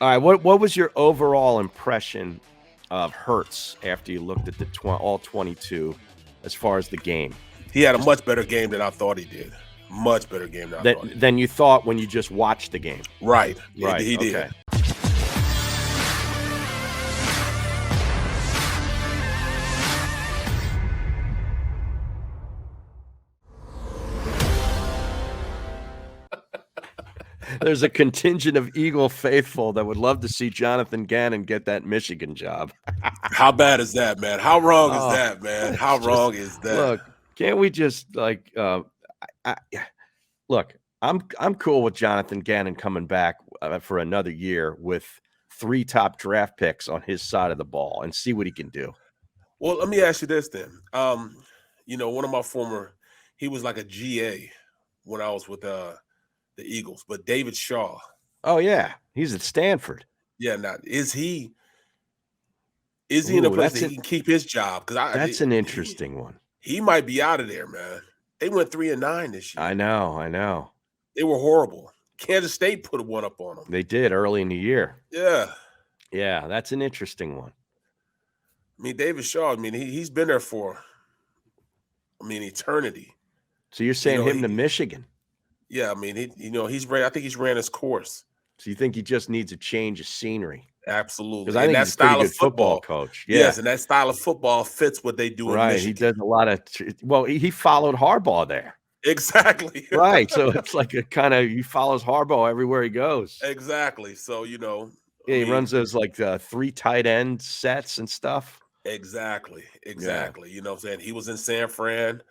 All right, what was your overall impression of Hurts after you looked at the all 22 as far as the game? He had a Just much better game than I thought he did. Much better game than I that thought he did. than you thought when you just watched the game. Right. Right. He did. Okay. There's a contingent of Eagle faithful that would love to see Jonathan Gannon get that Michigan job. How bad is that, man? How wrong is Oh, that, man? it's How just wrong is that? look. Can't we just like look? I'm cool with Jonathan Gannon coming back for another year with 3 top draft picks on his side of the ball and see what he can do. Well, let me ask you this then. One of my he was like a GA when I was with the Eagles, but David Shaw. Oh yeah, he's at Stanford. Yeah, now is he in a place that he can keep his job? Because that's an interesting one. He might be out of there, man. They went 3-9 this year. I know. They were horrible. Kansas State put one up on them. They did early in the year. Yeah, that's an interesting one. I mean, David Shaw. I mean, he's been there for, eternity. So you're saying him to Michigan? Yeah, I mean, he's ran. I think he's ran his course. So you think he just needs a change of scenery? Absolutely. Because I think he's a pretty good football coach. Yeah. Yes, and that style of football fits what they do in Michigan. He does a lot of he followed Harbaugh there. Exactly. Right. So it's like a kind of he follows Harbaugh everywhere he goes. Exactly. So, he runs those like 3 tight end sets and stuff. Exactly. Yeah. You know what I'm saying? He was in San Fran.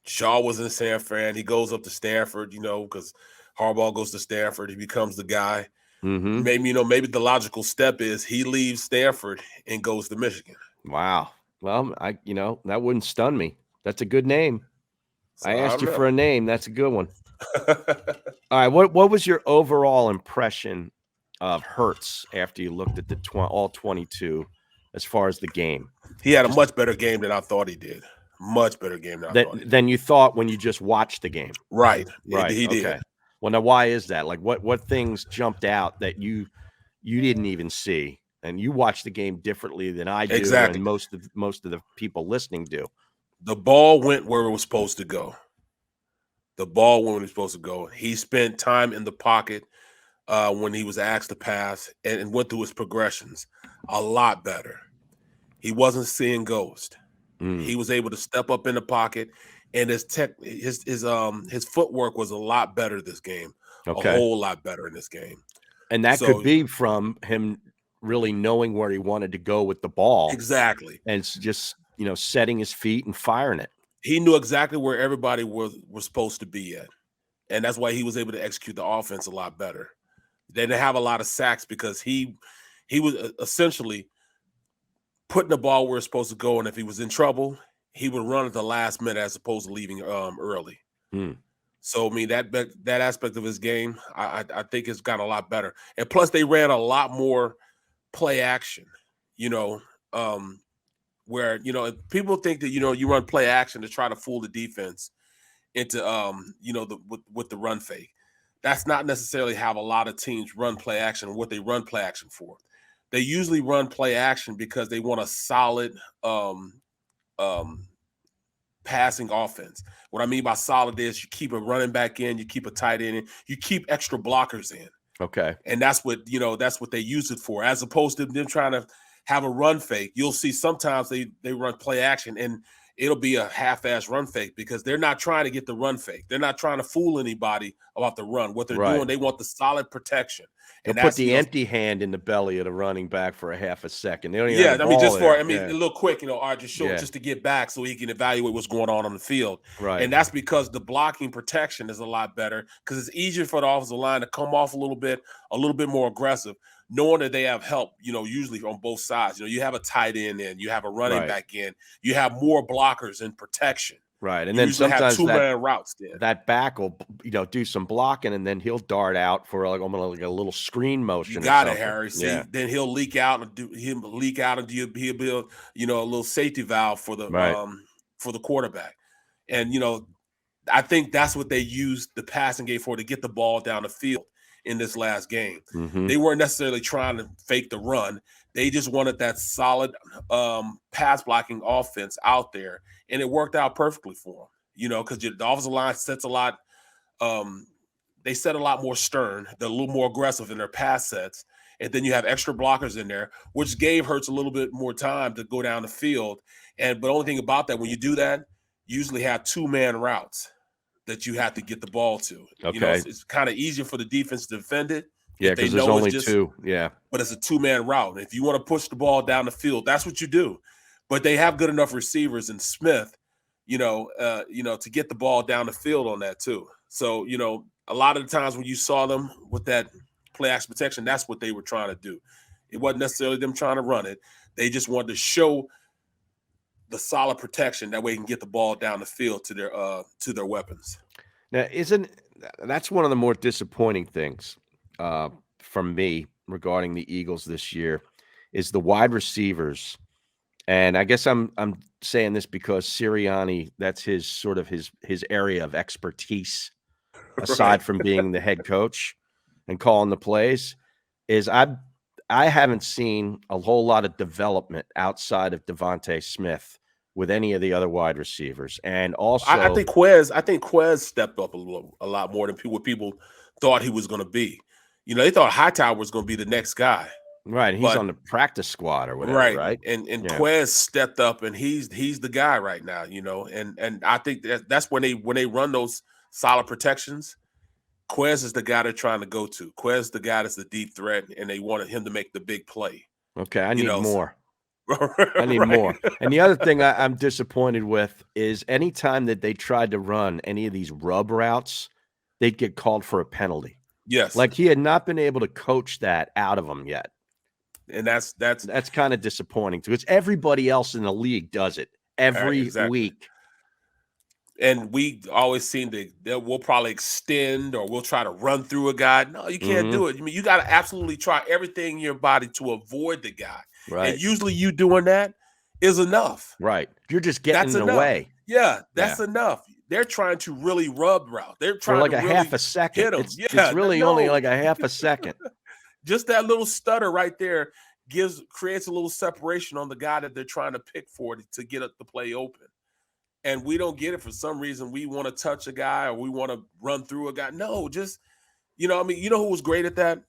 Shaw was in San Fran. He goes up to Stanford, because Harbaugh goes to Stanford. He becomes the guy. Mm-hmm. Maybe the logical step is he leaves Stanford and goes to Michigan. Wow. Well, that wouldn't stun me. That's a good name. So I asked you for a name. That's a good one. All right. What was your overall impression of Hurts after you looked at the all 22 as far as the game? He had a much better game than I thought he did. Much better game than you thought when you just watched the game. Right. He did. Okay. Well, now why is that? Like what things jumped out that you didn't even see, and you watched the game differently than I do, and most of the people listening do? The ball went where it was supposed to go. He spent time in the pocket when he was asked to pass and went through his progressions a lot better. He wasn't seeing ghost. He was able to step up in the pocket, and his footwork was a lot better this game. Okay. A whole lot better in this game. And that could be from him really knowing where he wanted to go with the ball. Exactly. And it's just, setting his feet and firing it. He knew exactly where everybody was supposed to be at. And that's why he was able to execute the offense a lot better. They didn't have a lot of sacks because he was essentially putting the ball where it's supposed to go, and if he was in trouble, he would run at the last minute as opposed to leaving early. So I mean that aspect of his game, I think it's got a lot better. And plus, they ran a lot more play action. Where people think that you run play action to try to fool the defense into with the run fake. That's not necessarily how a lot of teams run play action or what they run play action for. They usually run play action because they want a solid passing offense. What I mean by solid is you keep a running back in, you keep a tight end in, you keep extra blockers in. Okay. And that's what they use it for, as opposed to them trying to have a run fake. You'll see sometimes they run play action and it'll be a half-ass run fake because they're not trying to get the run fake. They're not trying to fool anybody about the run. What they're doing, they want the solid protection. They'll put the empty hand in the belly of the running back for a half a second. They don't even a little quick, just to get back so he can evaluate what's going on the field. Right. And that's because the blocking protection is a lot better because it's easier for the offensive line to come off a little bit more aggressive, knowing that they have help, usually on both sides. You have a tight end in, you have a running back in, you have more blockers in protection. Right. And then sometimes have 2-man routes there. That back will, do some blocking, and then he'll dart out for almost like a little screen motion. You got it, Harry. See, then he'll leak out and he'll be a little safety valve for the quarterback. And I think that's what they use the passing game for, to get the ball down the field. in this last game. Mm-hmm. They weren't necessarily trying to fake the run. They just wanted that solid pass blocking offense out there, and it worked out perfectly for them. Because the offensive line sets a lot. They set a lot more stern. They're a little more aggressive in their pass sets, and then you have extra blockers in there, which gave Hurts a little bit more time to go down the field. But the only thing about that, when you do that, you usually have 2-man routes that you have to get the ball to. Okay. It's kind of easier for the defense to defend it. Yeah, because there's only two. Yeah. But it's a 2-man route. And if you want to push the ball down the field, that's what you do. But they have good enough receivers in Smith, to get the ball down the field on that too. So, a lot of the times when you saw them with that play action protection, that's what they were trying to do. It wasn't necessarily them trying to run it. They just wanted to show the solid protection, that way they can get the ball down the field to their weapons. Now, that's one of the more disappointing things from me regarding the Eagles this year is the wide receivers. And I guess I'm saying this because Sirianni, that's his area of expertise, aside from being the head coach and calling the plays, is I haven't seen a whole lot of development outside of Devontae Smith with any of the other wide receivers. And also I think Quez stepped up a lot more than people thought he was going to be. They thought Hightower was going to be the next guy. Right. He's on the practice squad or whatever, right? And Quez stepped up, and he's the guy right now, and I think that's when they run those solid protections. Quez is the guy they're trying to go to. Quez is the guy that's the deep threat, and they wanted him to make the big play. Okay, I need more. I need more. And the other thing I'm disappointed with is anytime that they tried to run any of these rub routes, they'd get called for a penalty. Yes. Like he had not been able to coach that out of them yet. And that's kind of disappointing too. It's everybody else in the league does it every week. And we always seem that we'll probably extend or we'll try to run through a guy. No, you can't do it. I mean, you got to absolutely try everything in your body to avoid the guy. Right. And usually you doing that is enough. Right. You're just getting in the way. Yeah, that's enough. They're trying to really rub route. They're trying for like to a really half a second. Hit them. It's really only like a half a second. Just that little stutter right there creates a little separation on the guy that they're trying to pick for to get the play open. And we don't get it for some reason. We want to touch a guy or we want to run through a guy. No, just, who was great at that?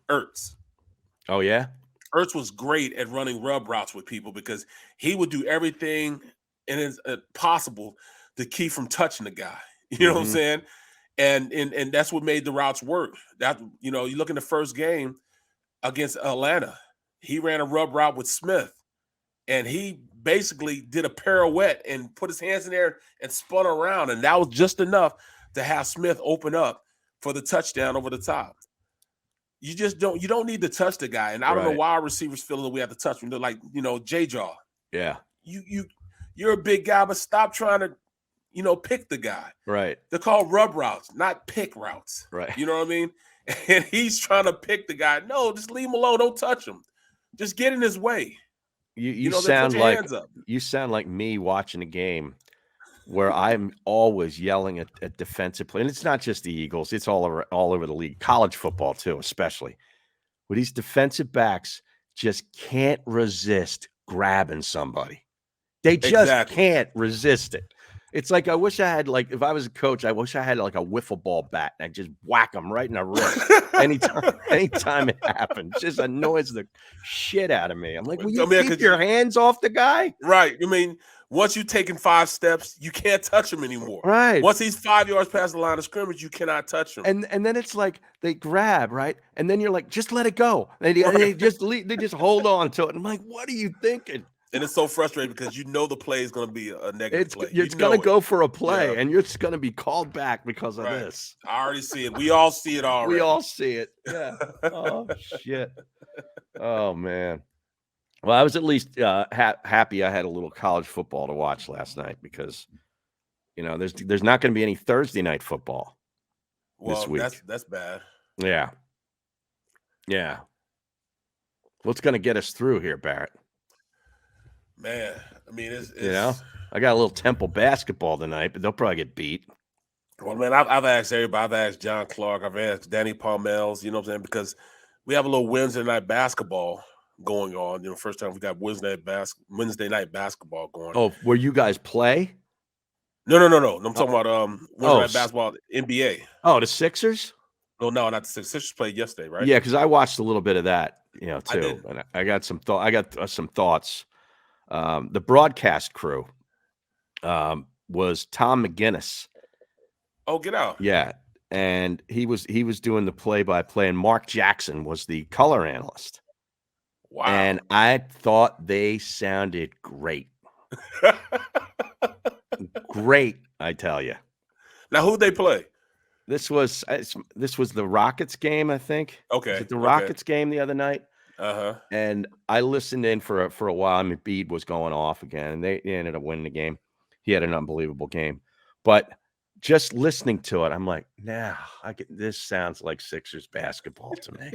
Ertz. Oh, yeah? Ertz was great at running rub routes with people because he would do everything possible to keep from touching the guy. You know what I'm saying? And that's what made the routes work. That, you look in the first game against Atlanta, he ran a rub route with Smith, and he basically did a pirouette and put his hands in there and spun around, and that was just enough to have Smith open up for the touchdown over the top. You don't need to touch the guy, and I don't know why our receivers feel that we have to touch him. They're like, J-Jaw. Yeah. You're a big guy, but stop trying to, pick the guy. Right. They're called rub routes, not pick routes. Right. You know what I mean? And he's trying to pick the guy. No, just leave him alone. Don't touch him. Just get in his way. You sound like me watching a game where I'm always yelling at defensive play. And it's not just the Eagles. It's all over the league. College football, too, especially. Where these defensive backs just can't resist grabbing somebody. They just can't resist it. It's like I wish I had, if I was a coach, I wish I had a wiffle ball bat and I'd just whack them right in the wrist anytime it happens. Just annoys the shit out of me. I'm like, will you keep your hands off the guy? Right. I mean, once you've taken 5 steps, you can't touch him anymore. Right. Once he's 5 yards past the line of scrimmage, you cannot touch him. And then it's like they grab, right? And then you're like, just let it go. And they just hold on to it. I'm like, what are you thinking? And it's so frustrating because the play is going to be a negative play. It's going to go for a play, and you're just going to be called back because of this. I already see it. We all see it already. We all see it. Yeah. Oh, shit. Oh, man. Well, I was at least happy I had a little college football to watch last night because, there's not going to be any Thursday night football this week. That's bad. Yeah. Yeah. What's going to get us through here, Barrett? Man, I mean, it's I got a little Temple basketball tonight, but they'll probably get beat. Well, man, I've asked everybody. I've asked John Clark. I've asked Danny Palmels. You know what I'm saying? Because we have a little Wednesday night basketball going on. You know, first time we got Wednesday night basketball going. Oh, where you guys play? No. I'm talking about Wednesday night basketball, NBA. Oh, the Sixers? No, not the Sixers. Sixers played yesterday, right? Yeah, because I watched a little bit of that, you know, too. I did. And I got some some thoughts. The broadcast crew was Tom McGinnis. Oh, get out. Yeah. And he was doing the play-by-play, and Mark Jackson was the color analyst. Wow. And I thought they sounded great. Great, I tell you. Now, who'd they play? This was the Rockets game, I think. Okay. Was it the Rockets game the other night? Uh-huh. And I listened in for a while. I mean, Embiid was going off again, and they ended up winning the game. He had an unbelievable game. But just listening to it, I'm like, nah, this sounds like Sixers basketball to me.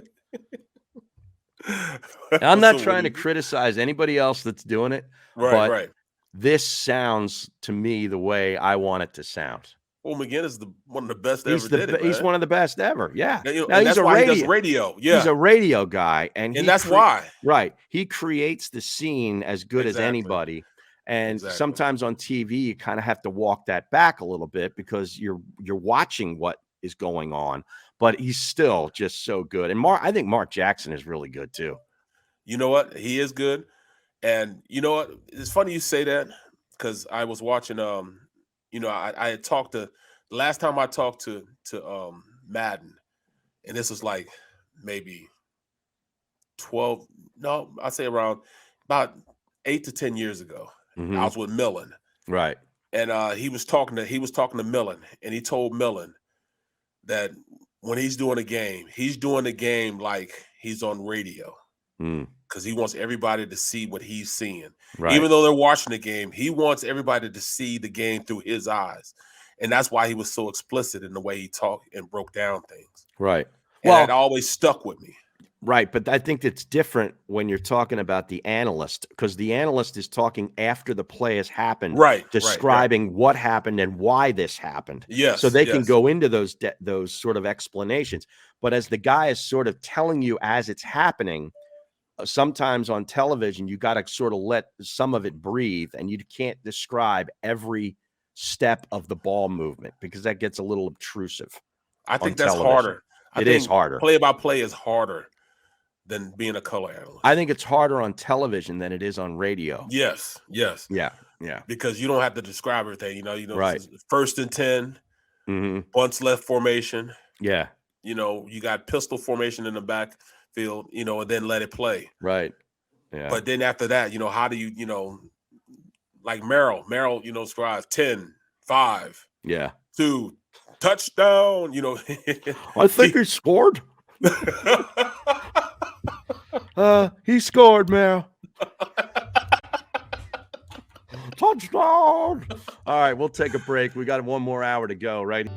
I'm not trying to criticize anybody else that's doing it, right. This sounds to me the way I want it to sound. Well, McGinn is one of the best ever did it. He's one of the best ever. Yeah. Now, he's why he does radio. Yeah. He's a radio guy. And that's why. Right. He creates the scene as good as anybody. And sometimes on TV, you kind of have to walk that back a little bit because you're watching what is going on. But he's still just so good. And I think Mark Jackson is really good too. You know what? He is good. And you know what? It's funny you say that because I was watching. You know, I had talked to the last time I talked to Madden, and this was like maybe 12. No, I'd say around about 8 to 10 years ago. Mm-hmm. I was with Millen, right? And he was talking to Millen, and he told Millen that when he's doing a game like he's on radio. Because he wants everybody to see what he's seeing. Right. Even though they're watching the game, he wants everybody to see the game through his eyes. And that's why he was so explicit in the way he talked and broke down things. Right. And that always stuck with me. Right. But I think it's different when you're talking about the analyst, because the analyst is talking after the play has happened, describing what happened and why this happened. Yes. So they can go into those sort of explanations. But as the guy is sort of telling you as it's happening, sometimes on television, you got to sort of let some of it breathe, and you can't describe every step of the ball movement because that gets a little obtrusive. I think that's harder. It is harder. Play-by-play is harder than being a color analyst. I think it's harder on television than it is on radio. Yes. Yeah. Because you don't have to describe everything. You know, right. First and 10, bunts left formation. Yeah. You know, you got pistol formation in the back. Field, you know, and then let it play. Right. Yeah. But then after that, you know, how do you, you know, like Merrill, you know, scribes 10, 5, 2, touchdown, you know. I think he scored. He scored, Merrill. Touchdown. All right, we'll take a break. We got 1 more hour to go, right?